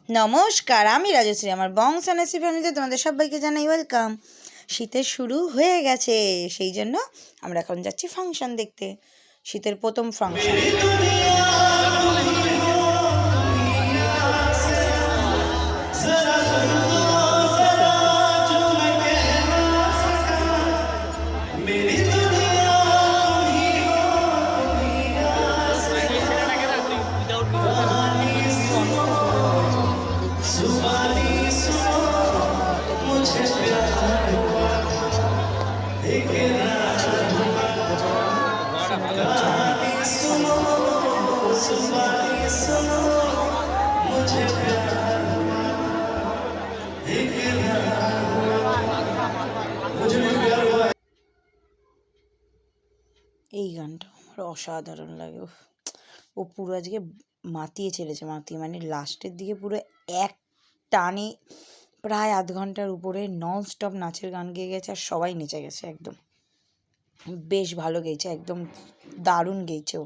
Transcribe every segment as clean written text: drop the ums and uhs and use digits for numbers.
নমস্কার, আমি রাজশ্রী। আমার বংশানাসি ফ্যামিলিতে তোমাদের সবাইকে জানাই ওয়েলকাম। শীতের শুরু হয়ে গেছে, সেই জন্য আমরা এখন যাচ্ছি ফাংশন দেখতে। শীতের প্রথম ফাংশন। এই গানটা আমার অসাধারণ লাগে। ও পুরো আজকে মাতিয়ে ছেড়েছে, মানে লাস্টের দিকে পুরো এক টানে প্রায় আধ ঘন্টার উপরে নন স্টপ নাচের গান গেয়ে গেছে, আর সবাই নেচে গেছে। একদম বেশ ভালো গেয়েছে, একদম দারুণ গেয়েছে। ও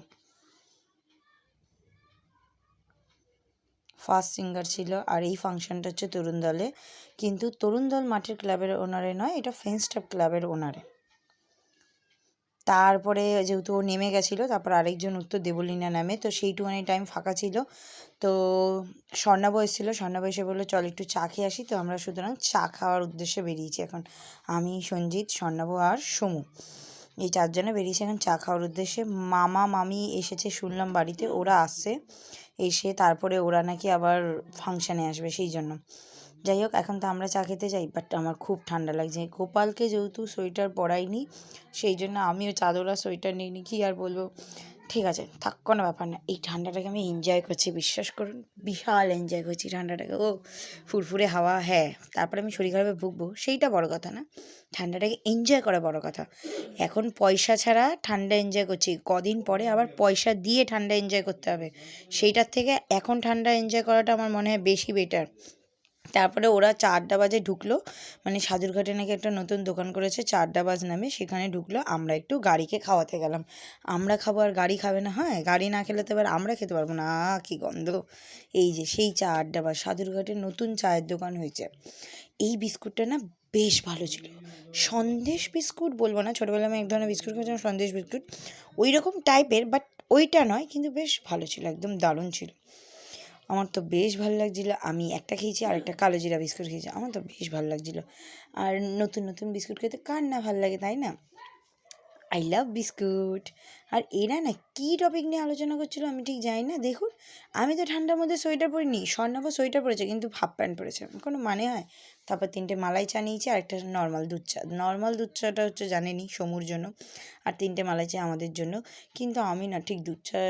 ফার্স্ট সিঙ্গার ছিল। আর এই ফাংশনটা হচ্ছে তরুণ দলে, কিন্তু তরুণ দল মাঠের ক্লাবের ওনারে নয়, এটা ফ্রেন্ডস ক্লাব ক্লাবের ওনারে। তারপরে যেহেতু ও নেমে গেছিলো, তারপর আরেকজন উত্তর দেবলীনা নামে, তো সেইটুখানি টাইম ফাঁকা ছিল। তো স্বর্ণাব এসেছিলো, স্বর্ণাব এসে বললো চল একটু চা খেয়ে আসি। তো আমরা সুতরাং চা খাওয়ার উদ্দেশ্যে বেরিয়েছি এখন। আমি, সঞ্জিত, স্বর্ণাব আর সমু, এই চারজনে বেরিয়েছে এখন চা খাওয়ার উদ্দেশ্যে। মামা মামি এসেছে শুনলাম বাড়িতে, ওরা আসছে। এসে তারপরে ওরা নাকি আবার ফাংশানে আসবে, সেই জন্য। যাই হোক, এখন তো আমরা চা খেতে যাই, বাট আমার খুব ঠান্ডা লাগছে। গোপালকে যেহেতু সোয়েটার পরাইনি, সেই জন্য আমিও চাদর আর সোয়েটার নিইনি। কি আর বলবো, ঠিক আছে থাক, কোনো ব্যাপার না। এই ঠান্ডাটাকে আমি এনজয় করছি, বিশ্বাস করুন, বিশাল এনজয় করছি ঠান্ডাটাকে। ও ফুরফুরে হাওয়া, হ্যাঁ। তারপরে আমি শরীর খারাপে ভুগবো, সেইটা বড় কথা না, ঠান্ডাটাকে এনজয় করা বড় কথা। এখন পয়সা ছাড়া ঠান্ডা এনজয় করছি, কদিন পরে আবার পয়সা দিয়ে ঠান্ডা এনজয় করতে হবে। সেইটার থেকে এখন ঠান্ডা এনজয় করাটা আমার মনে হয় বেশি বেটার। তারপরে ওরা 4টা বাজে ঢুকলো, মানে সাদুরঘাটে নাকি একটা নতুন দোকান করেছে 4টা বাজ নামে, সেখানে ঢুকলো। আমরা একটু গাড়িকে খাওয়াতে গেলাম। আমরা খাবো আর গাড়ি খাবে না? হয়, গাড়ি না খেলে তো এবার আমরা খেতে পারবো না। কি গন্ধ! এই যে সেই 4টা বাজ সাদুরঘাটের নতুন চায়ের দোকান হয়েছে। এই বিস্কুটটা না বেশ ভালো ছিল। সন্দেশ বিস্কুট বলবো না, ছোটোবেলায় আমি এক ধরনের বিস্কুট খেয়েছিলাম সন্দেশ বিস্কুট, ওই রকম টাইপের, বাট ওইটা নয়, কিন্তু বেশ ভালো ছিল, একদম দারুণ ছিল। আমার তো বেশ ভালো লাগছিলো। আমি একটা খেয়েছি আর একটা কালো জিরা বিস্কুট খেয়েছি, আমার তো বেশ ভালো লাগছিলো। আর নতুন নতুন বিস্কুট খেতে কার না ভালো লাগে, তাই না? I love biscuit. আর এরা না কী টপিক নিয়ে আলোচনা করছিলো আমি ঠিক জানি না। দেখুন, আমি তো ঠান্ডার মধ্যে সোয়েটার পরিনি, স্বর্ণাভ সোয়েটার পরেছে কিন্তু হাফ প্যান্ট পরেছে, কোনো মানে হয়? তারপর 3টে মালাই চা নিয়েছি আর একটা নর্মাল দুধ চা। নর্মাল দুধ চাটা হচ্ছে জানেনি সমুর জন্য, আর 3টে মালাই চা আমাদের জন্য। কিন্তু আমি না ঠিক দুধ চা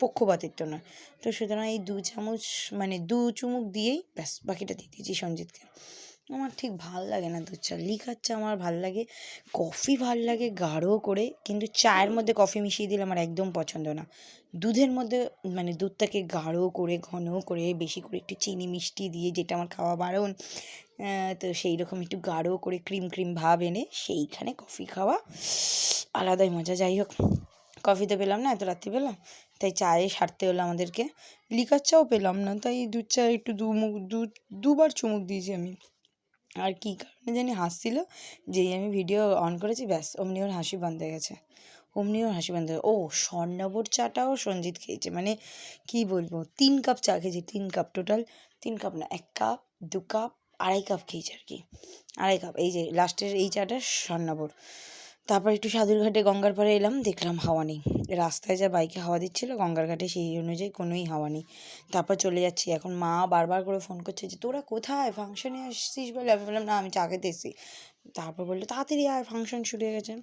পক্ষপাতিত্ব নয়, তো সুতরাং এই 2 চামচ মানে 2 চুমুক দিয়েই ব্যাস বাকিটা দিয়ে দিয়েছি সঞ্জিতকে। আমার ঠিক ভাল লাগে না দুধ চা, লিকার চা আমার ভাল লাগে, কফি ভাল লাগে গাঢ় করে, কিন্তু চায়ের মধ্যে কফি মিশিয়ে দিলে আমার একদম পছন্দ না। দুধের মধ্যে মানে দুধটাকে গাঢ় করে ঘন করে বেশি করে একটু চিনি মিষ্টি দিয়ে, যেটা আমার খাওয়া বারণ, তো সেই রকম একটু গাঢ় করে ক্রিম ক্রিম ভাব এনে সেইখানে কফি খাওয়া আলাদাই মজা। যাই হোক, কফি তো পেলাম না, এত রাত্রিবেলা, তাই চায়ে সারতে হলো আমাদেরকে। লিকার চাও পেলাম না, তাই দুধ চা একটু দুবার চুমুক দিয়েছি আমি। আর কী কারণে জানি হাসছিল, যেই আমি ভিডিও অন করেছি ব্যাস অমনি ওর হাসি বন্ধ হয়ে গেছে, ও স্বর্ণাবর চাটাও সঞ্জিত খেয়েছে, মানে কি বলবো, 3 কাপ চা খেয়েছি, 3 কাপ টোটাল, 3 কাপ না, 1 কাপ 2 কাপ 2.5 কাপ খেয়েছি আর কি, 2.5 কাপ। এই যে লাস্টের এই চাটা স্বর্ণাবর। তারপর একটু সাদুরঘাটে গঙ্গার পাড়ে এলাম, দেখলাম হাওয়া নেই। রাস্তায় যা বাইকে হাওয়া দিচ্ছিলো, গঙ্গার ঘাটে সেই অনুযায়ী কোনোই হাওয়া নেই। তারপর চলে যাচ্ছি। এখন মা বারবার করে ফোন করছে যে তোরা কোথায়, ফাংশনে আসছিস বলে? আমি বললাম না, আমি চা খেতে এসেছি। তারপর বললো তাড়াতাড়ি আয়, ফাংশন শুরু হয়ে গেছে।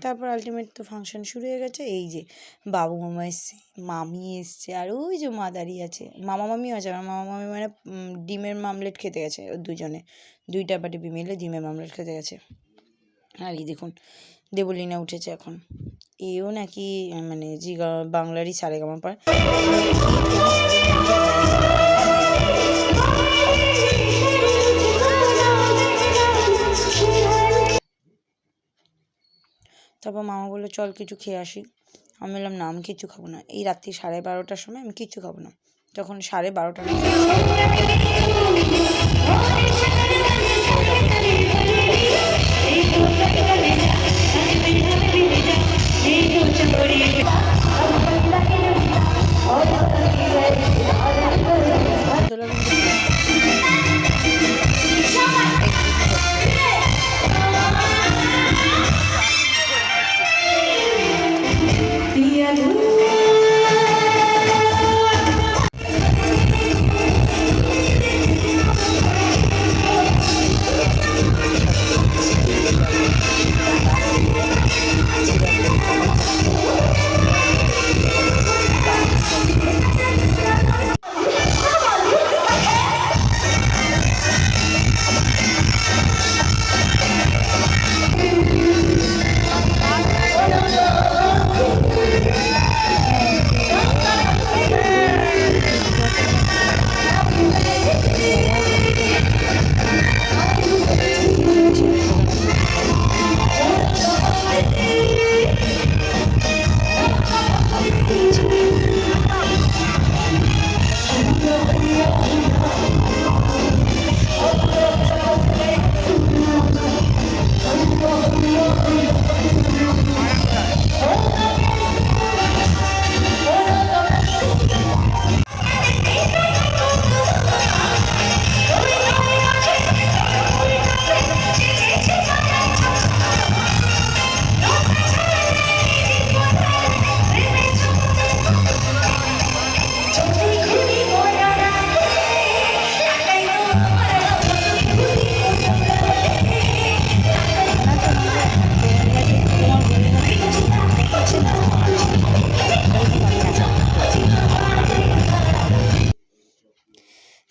তারপর আলটিমেট তো ফাংশন শুরু হয়ে গেছে। এই যে বাবু মামা এসছে, মামি এসছে, আর ওই যে মা দাঁড়িয়ে আছে, মামা মামিও আছে। আমার মামা মামি মানে ডিমের মামলেট খেতে গেছে, দুজনে 2টা বাটি মিলে ডিমের মামলেট খেতে গেছে। আর এই দেখুন দেবলীনা উঠেছে এখন, এও নাকি মানে বাংলারই সারেগামাপার। তারপর মামা বললো চল কিছু খেয়ে আসি। আমি বললাম না, আমি কিচ্ছু খাবো না, এই রাত্রি 12:30টার সময় আমি কিচ্ছু খাবো না, তখন 12:30 নাগাদ।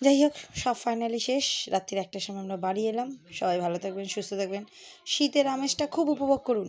যাই হোক, সব ফাইনালি শেষ। রাত্রির 1টার সময় আমরা বাড়ি এলাম। সবাই ভালো থাকবেন, সুস্থ থাকবেন, শীতের আমেজটা খুব উপভোগ করুন।